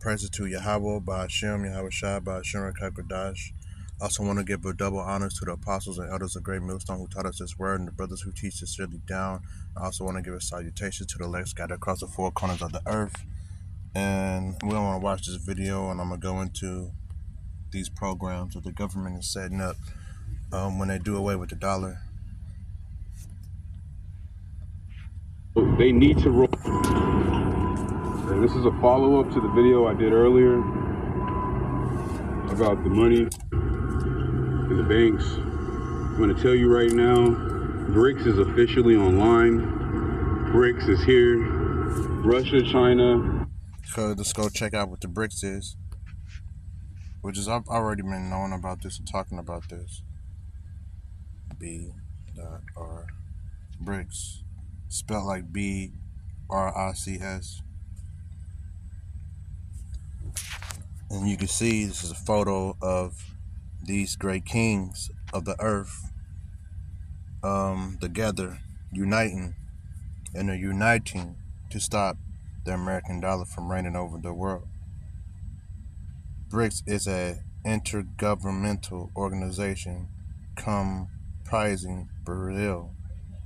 praises to Yahweh, Ba'ashem, Yahweh Shai, Ba'ashem, Rekakodash. I also want to give a double honors to the apostles and elders of Great Millstone who taught us this word and the brothers who teach sincerely down. I also want to give a salutation to the elect scattered across the four corners of the earth. And we don't want to watch this video, and I'm going to go into these programs that the government is setting up when they do away with the dollar. They need to roll. And this is a follow-up to the video I did earlier about the money in the banks. I'm going to tell you right now, BRICS is officially online. BRICS is here. Russia, China. So let's go check out what the BRICS is, which is I've already been knowing about this and talking about this. B.R. BRICS, spelled like BRICS. And you can see this is a photo of these great kings of the earth together, uniting, and they're uniting to stop the American dollar from reigning over the world. BRICS is an intergovernmental organization comprising Brazil,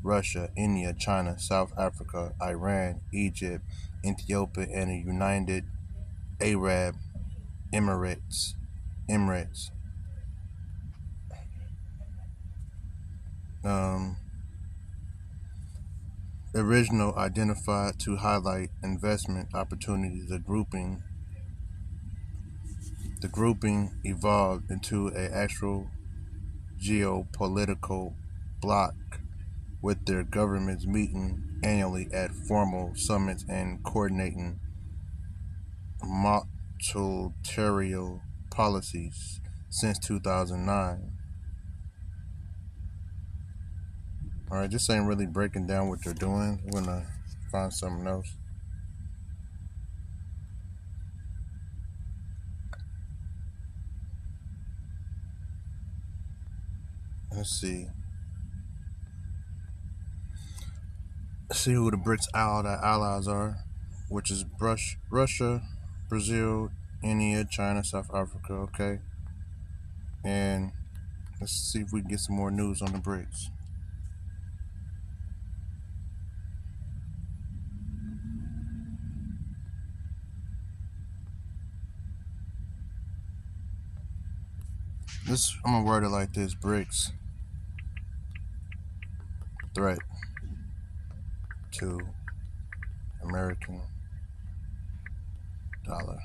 Russia, India, China, South Africa, Iran, Egypt, Ethiopia, and the United Arab Emirates. Original identified to highlight investment opportunities. The grouping evolved into an actual geopolitical bloc, with their governments meeting annually at formal summits and coordinating multilateral policies since 2009. Alright, this ain't really breaking down what they're doing. We're gonna find something else. Let's see. Let's see who the BRICS allies are, which is Russia, Brazil, India, China, South Africa, okay? And let's see if we can get some more news on the BRICS. I'm gonna word it like this: BRICS, threat to American dollar.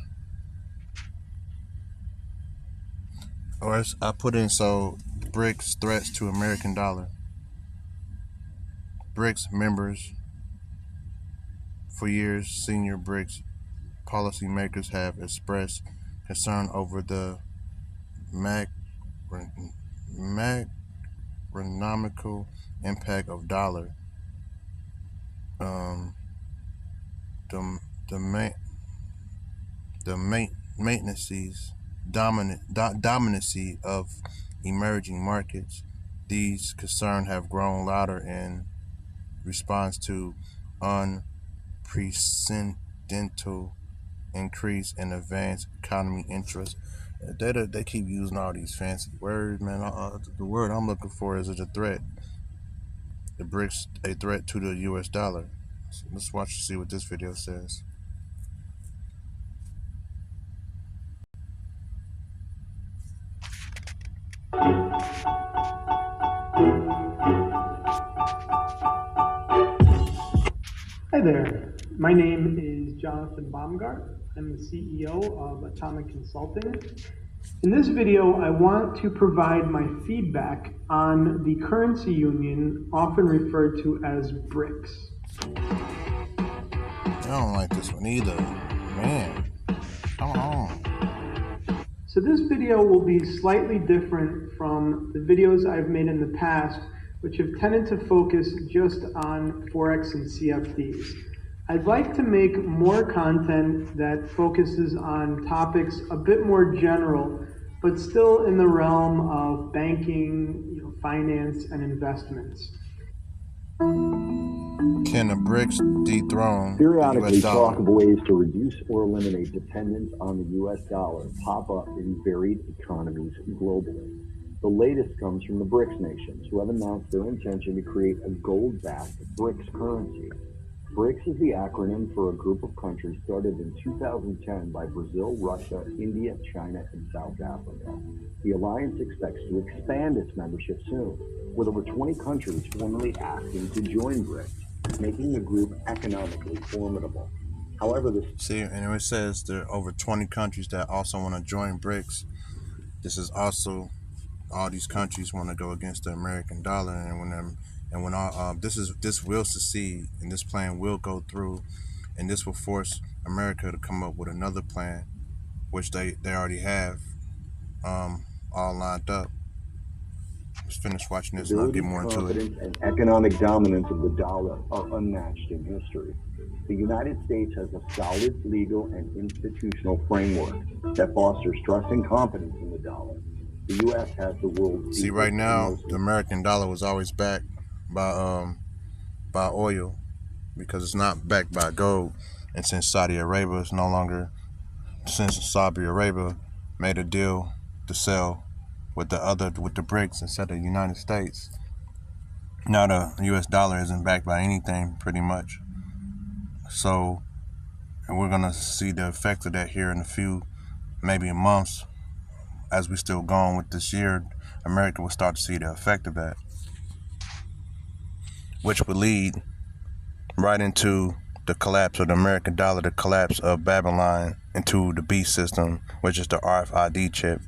Or I put in, so BRICS threats to American dollar. BRICS members. For years, senior BRICS policymakers have expressed concern over the macroeconomic impact of dollar, the dominancy of emerging markets. These concerns have grown louder in response to unprecedented increase in advanced economy interest. They keep using all these fancy words, man. The word I'm looking for is a threat. The BRICS a threat to the U.S. dollar. So let's watch and see what this video says. Hi there, my name is Jonathan Baumgart. I'm the CEO of Atomic Consulting. In this video, I want to provide my feedback on the currency union, often referred to as BRICS. I don't like this one either, man. Come on. So this video will be slightly different from the videos I've made in the past, which have tended to focus just on Forex and CFDs. I'd like to make more content that focuses on topics a bit more general, but still in the realm of banking, finance, and investments. Can the BRICS dethrone the Periodically, U.S. dollar? talk of ways to reduce or eliminate dependence on the U.S. dollar pop up in varied economies globally. The latest comes from the BRICS nations, who have announced their intention to create a gold-backed BRICS currency. BRICS is the acronym for a group of countries started in 2010 by Brazil, Russia, India, China, and South Africa. The alliance expects to expand its membership soon, with over 20 countries formally asking to join BRICS, making the group economically formidable. However, See, and it says there are over 20 countries that also want to join BRICS. This is also all these countries want to go against the American dollar, and when all this will succeed, and this plan will go through, and this will force America to come up with another plan, which they already have all lined up. Let's finish watching this and I'll get more into it. Confidence and economic dominance of the dollar are unmatched in history. The United States has a solid legal and institutional framework that fosters trust and confidence in the dollar. The U.S. has the world's See, right now, the American dollar was always backed by oil, because it's not backed by gold. And since Saudi Arabia made a deal to sell with the BRICS instead of the United States, now the U.S. dollar isn't backed by anything, pretty much. So, and we're gonna see the effect of that here in a few, maybe months, as we still going with this year. America will start to see the effect of that, which would lead right into the collapse of the American dollar, the collapse of Babylon into the beast system, which is the RFID chip.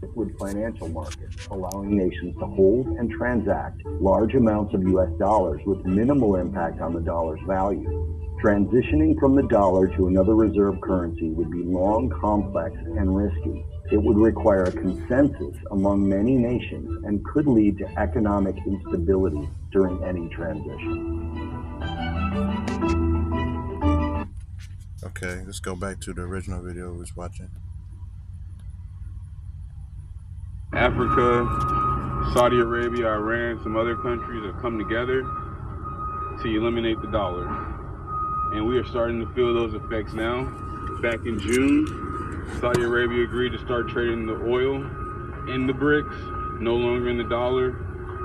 Liquid financial markets, allowing nations to hold and transact large amounts of U.S. dollars with minimal impact on the dollar's value. Transitioning from the dollar to another reserve currency would be long, complex, and risky. It would require a consensus among many nations and could lead to economic instability during any transition. Okay, let's go back to the original video we was watching. Africa, Saudi Arabia, Iran, some other countries have come together to eliminate the dollar. And we are starting to feel those effects now. Back in June, Saudi Arabia agreed to start trading the oil in the BRICS, no longer in the dollar,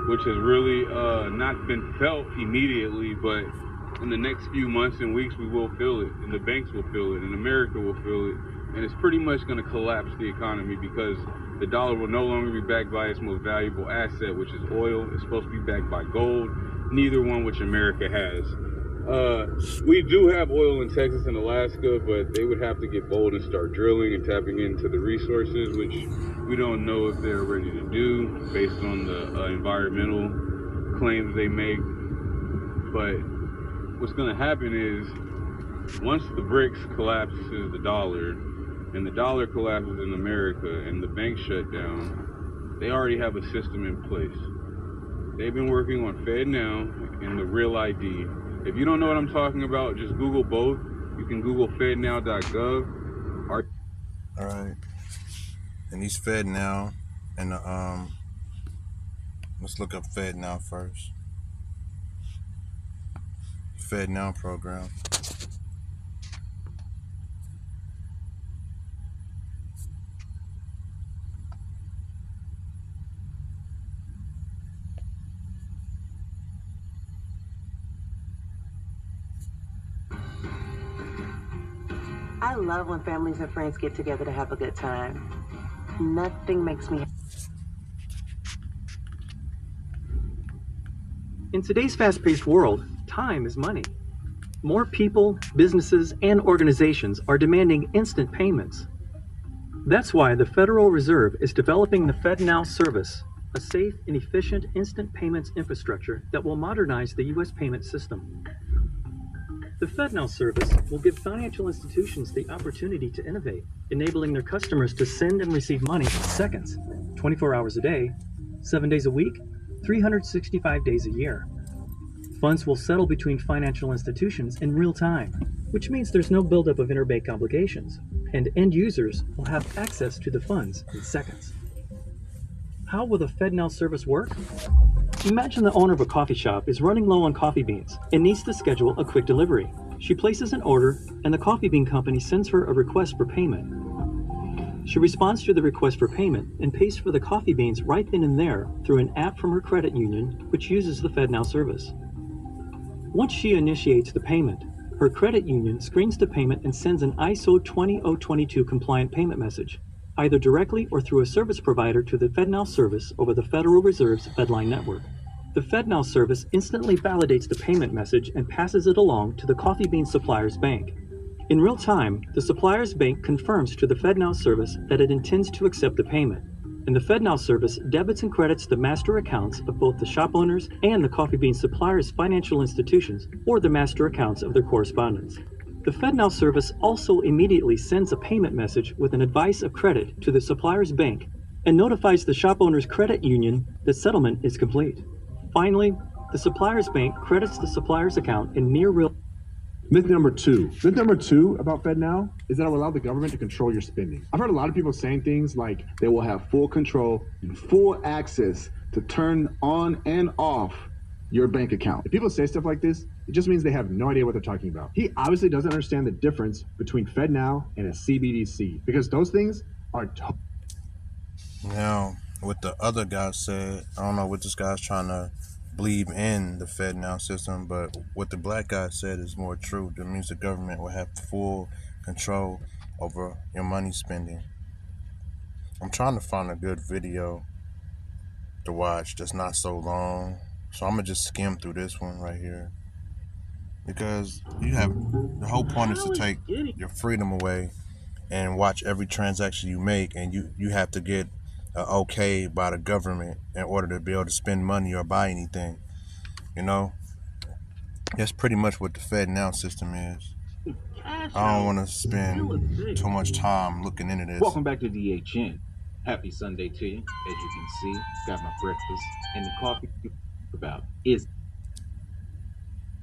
which has really not been felt immediately, but in the next few months and weeks we will feel it, and the banks will feel it, and America will feel it, and it's pretty much going to collapse the economy, because the dollar will no longer be backed by its most valuable asset, which is oil. It's supposed to be backed by gold, neither one which America has. We do have oil in Texas and Alaska, but they would have to get bold and start drilling and tapping into the resources, which we don't know if they're ready to do based on the environmental claims they make. But what's going to happen is, once the BRICS collapses the dollar, and the dollar collapses in America, and the banks shut down, they already have a system in place. They've been working on FedNow and the Real ID. If you don't know what I'm talking about, just Google both. You can Google FedNow.gov. All right, and these FedNow and the let's look up FedNow first. FedNow program. I love when families and friends get together to have a good time. Nothing makes me. In today's fast-paced world, time is money. More people, businesses, and organizations are demanding instant payments. That's why the Federal Reserve is developing the FedNow service, a safe and efficient instant payments infrastructure that will modernize the U.S. payment system. The FedNow service will give financial institutions the opportunity to innovate, enabling their customers to send and receive money in seconds, 24 hours a day, 7 days a week, 365 days a year. Funds will settle between financial institutions in real time, which means there's no buildup of interbank obligations, and end users will have access to the funds in seconds. How will the FedNow service work? Imagine the owner of a coffee shop is running low on coffee beans and needs to schedule a quick delivery. She places an order, and the coffee bean company sends her a request for payment. She responds to the request for payment and pays for the coffee beans right then and there through an app from her credit union, which uses the FedNow service. Once she initiates the payment, her credit union screens the payment and sends an ISO 20022 compliant payment message, either directly or through a service provider to the FedNow service over the Federal Reserve's FedLine network. The FedNow service instantly validates the payment message and passes it along to the coffee bean supplier's bank. In real time, the supplier's bank confirms to the FedNow service that it intends to accept the payment, and the FedNow service debits and credits the master accounts of both the shop owners and the coffee bean supplier's financial institutions or the master accounts of their correspondents. The FedNow service also immediately sends a payment message with an advice of credit to the supplier's bank and notifies the shop owner's credit union that settlement is complete. Finally, the supplier's bank credits the supplier's account in near real. Myth number two about FedNow is that it will allow the government to control your spending. I've heard a lot of people saying things like they will have full control and full access to turn on and off your bank account. If people say stuff like this, it just means they have no idea what they're talking about. He obviously doesn't understand the difference between FedNow and a CBDC, because those things are Now, what the other guy said, I don't know what this guy's trying to believe in the FedNow system, but what the black guy said is more true. That means the government will have full control over your money spending. I'm trying to find a good video to watch that's not so long, so I'm gonna just skim through this one right here, because the whole point is to take your freedom away and watch every transaction you make, and you have to get okay by the government in order to be able to spend money or buy anything. You know, that's pretty much what the FedNow system is. I don't want to spend too much time looking into this. Welcome back to DHN. Happy Sunday to you. As you can see, got my breakfast and the coffee. About is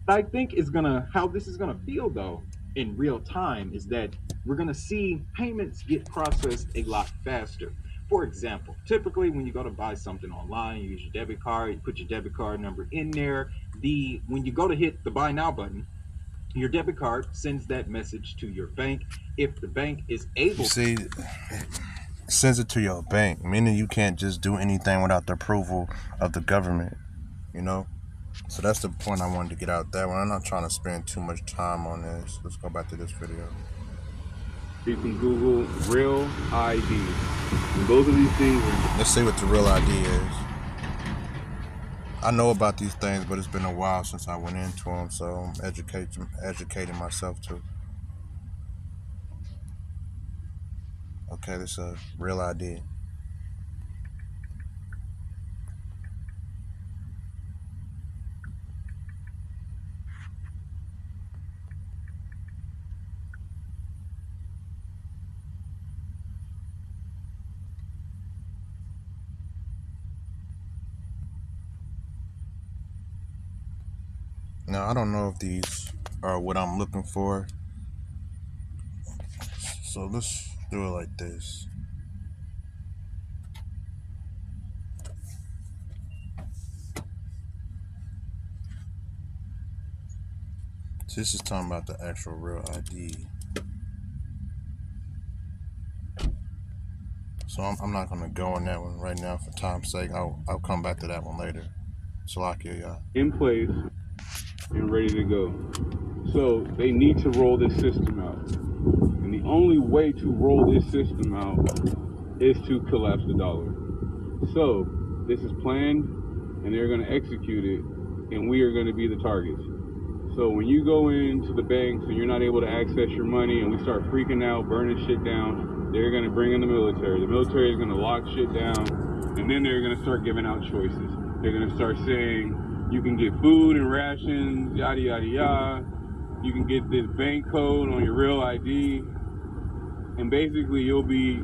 I think is how this is gonna feel though in real time is that we're gonna see payments get processed a lot faster. For example, typically when you go to buy something online, you use your debit card, you put your debit card number in there. When you go to hit the buy now button, your debit card sends that message to your bank. If the bank is able it sends it to your bank, meaning you can't just do anything without the approval of the government, you know? So that's the point I wanted to get out that one. I'm not trying to spend too much time on this. Let's go back to this video. You can Google Real ID. And both of these things are... Let's see what the Real ID is. I know about these things, but it's been a while since I went into them, so I'm educating myself too. Okay, this is a Real ID. Now, I don't know if these are what I'm looking for, so let's do it like this. So this is talking about the actual Real ID. So I'm not going to go on that one right now for time's sake. I'll come back to that one later. Salakia, y'all. in place and ready to go. So they need to roll this system out. And the only way to roll this system out is to collapse the dollar. So this is planned and they're going to execute it, and we are going to be the targets. So when you go into the banks and you're not able to access your money and we start freaking out, burning shit down, they're going to bring in the military. The military is going to lock shit down, and then they're going to start giving out choices. They're going to start saying, you can get food and rations, yada, yada, yada. You can get this bank code on your Real ID. And basically, you'll be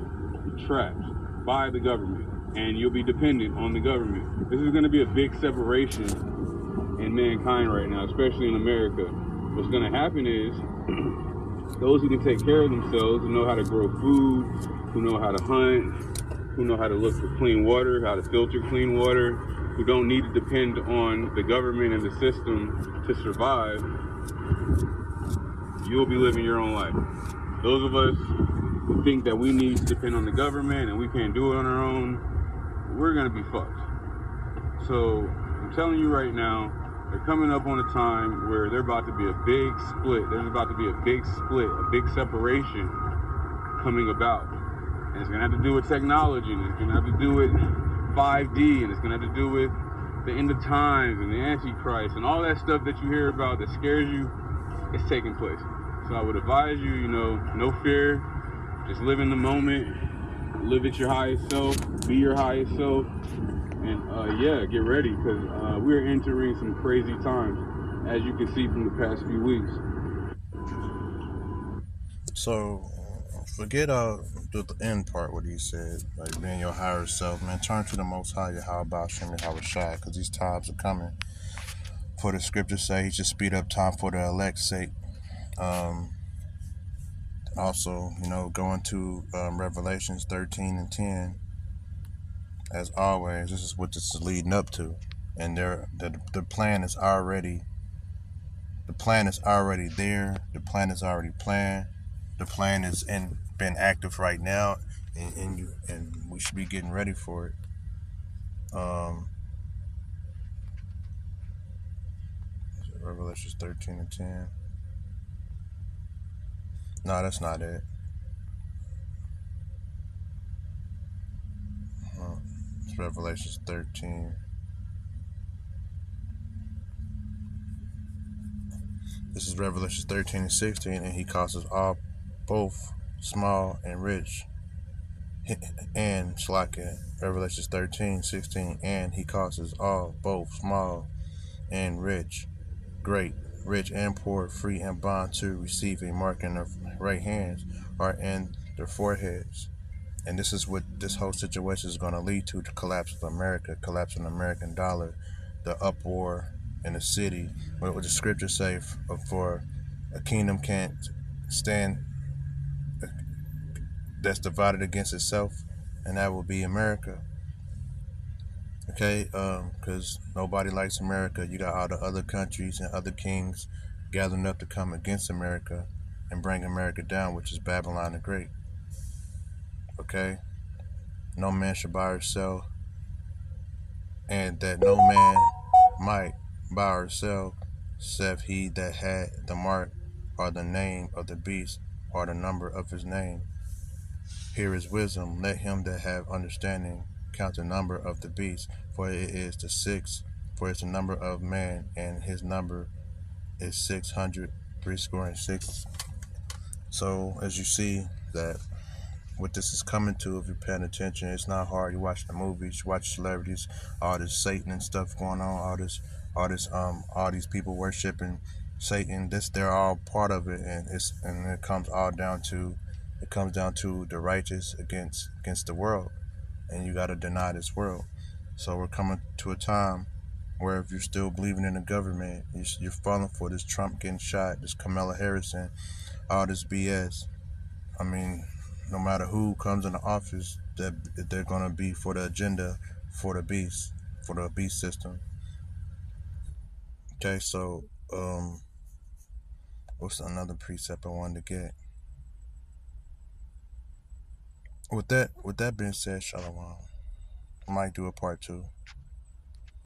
trapped by the government, and you'll be dependent on the government. This is going to be a big separation in mankind right now, especially in America. What's going to happen is those who can take care of themselves, who know how to grow food, who know how to hunt, who know how to look for clean water, how to filter clean water, who don't need to depend on the government and the system to survive, you'll be living your own life. Those of us who think that we need to depend on the government and we can't do it on our own, we're gonna be fucked. So I'm telling you right now, they're coming up on a time where there's about to be a big split. There's about to be a big split, a big separation coming about. And it's gonna have to do with technology, and it's gonna have to do with 5D, and it's gonna have to do with the end of times and the Antichrist and all that stuff that you hear about that scares you. It's taking place. So I would advise you, you know, no fear, just live in the moment, live at your highest self, be your highest self, and yeah, get ready, because we're entering some crazy times, as you can see from the past few weeks. So forget the end part, what he said, like being your higher self, man. Turn to the Most High, Yahweh Shem Yahweh Shai, because these times are coming. For the scriptures say, he should speed up time for the elect's sake. Also, you know, going to Revelations 13 and 10. As always, this is what this is leading up to, and the plan is already there. The plan is already planned. The plan is been active right now, and we should be getting ready for it. Revelations 13 and 10. No, that's not it. It's Revelations 13. This is Revelations 13 and 16, and he causes all, both small and rich, and Shlaka, Revelations 13, 16, and he causes all, both small and rich, great, rich and poor, free and bond, to receive a mark in their right hands or in their foreheads. And this is what this whole situation is going to lead to: the collapse of America, collapse of the American dollar, the uproar in the city. What the scriptures say, for a kingdom can't stand that's divided against itself, and that will be America. Okay, because nobody likes America. You got all the other countries and other kings gathering up to come against America and bring America down, which is Babylon the Great. Okay, no man should buy or sell, and that no man might buy or sell, save he that had the mark or the name of the beast or the number of his name. Here is wisdom. Let him that have understanding count the number of the beast, for it is the number of man, and his number is 666. So as you see that what this is coming to, if you're paying attention, it's not hard. You watch the movies, you watch celebrities, all this Satan and stuff going on, all these people worshiping Satan. They're all part of it, and it comes down to the righteous against the world, and you got to deny this world. So we're coming to a time where if you're still believing in the government, you're falling for this Trump getting shot, this Kamala Harris, and all this BS. I mean, no matter who comes into office, they're going to be for the agenda, for the beast system. Okay, so what's another precept I wanted to get? With that being said, Shalom. I might do a part 2.